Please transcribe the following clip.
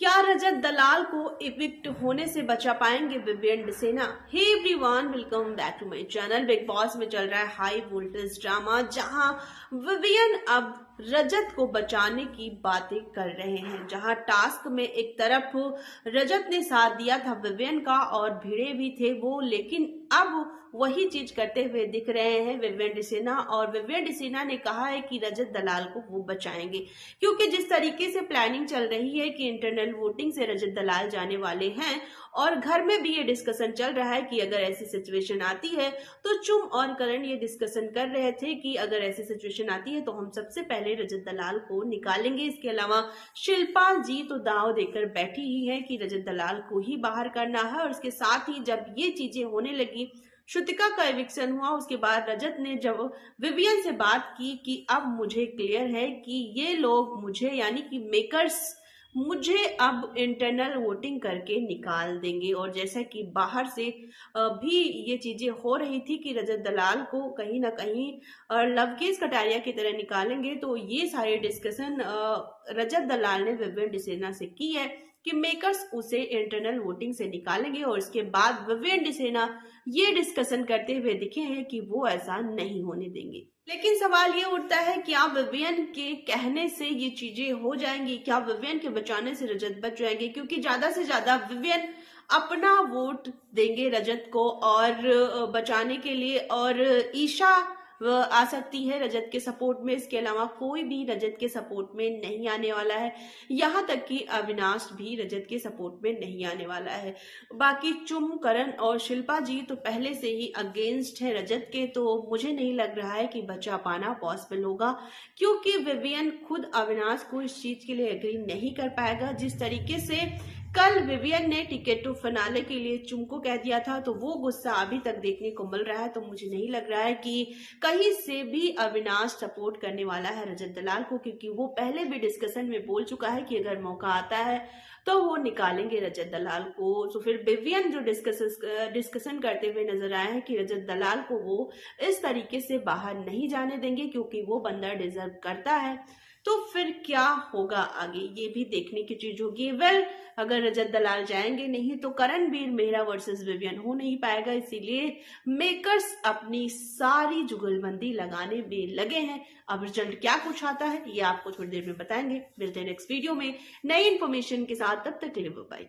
क्या रजत दलाल को इविक्ट होने से बचा पाएंगे Vivian Dsena? Hey everyone, welcome back to my channel. Bigg Boss में चल रहा है हाई वोल्टेज ड्रामा, जहां विवियन अब रजत को बचाने की बातें कर रहे हैं। जहां टास्क में एक तरफ रजत ने साथ दिया था विवियन का और भिड़े भी थे वो, लेकिन अब वही चीज करते हुए दिख रहे हैं विवियन डिसेना। और विवियन डिसेना ने कहा है कि रजत दलाल को वो बचाएंगे, क्योंकि जिस तरीके से प्लानिंग चल रही है कि इंटरनल वोटिंग से रजत दलाल जाने वाले हैं, और घर में भी ये डिस्कशन चल रहा है कि अगर ऐसी सिचुएशन आती है तो चुम और करण ये डिस्कशन कर रहे थे कि अगर ऐसी सिचुएशन आती है तो हम सबसे पहले रजत दलाल को निकालेंगे। इसके अलावा शिल्पा जी तो दाव देकर बैठी ही है कि रजत दलाल को ही बाहर करना है। और इसके साथ ही जब ये चीजें होने लगी, श्रुतिका का एविक्शन हुआ, उसके बाद रजत ने जब विवियन से बात की कि अब मुझे क्लियर है कि ये लोग मुझे, यानी कि मेकर्स, मुझे अब इंटरनल वोटिंग करके निकाल देंगे। और जैसा कि बाहर से भी ये चीजें हो रही थी कि रजत दलाल को कहीं ना कहीं लवकेश कटारिया की तरह निकालेंगे, तो ये सारे डिस्कशन रजत दलाल ने विवियन डिसेना से की है कि मेकर्स उसे इंटरनल वोटिंग से निकालेंगे। और इसके बाद विवियन डिसेना ये डिस्कशन करते हुए दिखे हैं कि वो ऐसा नहीं होने देंगे। लेकिन सवाल ये उठता है, क्या विवियन के कहने से ये चीजें हो जाएंगी? क्या विवियन के बचाने से रजत बच जाएंगे? क्योंकि ज्यादा से ज्यादा विवियन अपना वोट देंगे रजत को और बचाने के लिए, और ईशा आ सकती है रजत के सपोर्ट में। इसके अलावा कोई भी रजत के सपोर्ट में नहीं आने वाला है, यहाँ तक कि अविनाश भी रजत के सपोर्ट में नहीं आने वाला है। बाकी चुम, करण और शिल्पा जी तो पहले से ही अगेंस्ट है रजत के, तो मुझे नहीं लग रहा है कि बचा पाना पॉसिबल होगा, क्योंकि विवियन खुद अविनाश को इस चीज के लिए एग्री नहीं कर पाएगा। जिस तरीके से कल विवियन ने टिकट टू फिनाले के लिए चुम को कह दिया था, तो वो गुस्सा अभी तक देखने को मिल रहा है। तो मुझे नहीं लग रहा है कि कहीं से भी अविनाश सपोर्ट करने वाला है रजत दलाल को, क्योंकि वो पहले भी डिस्कशन में बोल चुका है कि अगर मौका आता है तो वो निकालेंगे रजत दलाल को। तो फिर विवियन जो डिस्कशन करते हुए नजर आए हैं कि रजत दलाल को वो इस तरीके से बाहर नहीं जाने देंगे, क्योंकि वो बंदा डिजर्व करता है। तो फिर क्या होगा आगे, ये भी देखने की चीज होगी। अगर रजत दलाल जाएंगे नहीं तो करणवीर मेहरा वर्सेस विवियन हो नहीं पाएगा। इसीलिए मेकर्स अपनी सारी जुगलबंदी लगाने में लगे हैं। अब रिजल्ट क्या कुछ आता है ये आपको थोड़ी देर में बताएंगे। मिलते हैं नेक्स्ट वीडियो में नई इन्फॉर्मेशन के साथ, तब तक के लिए बाय।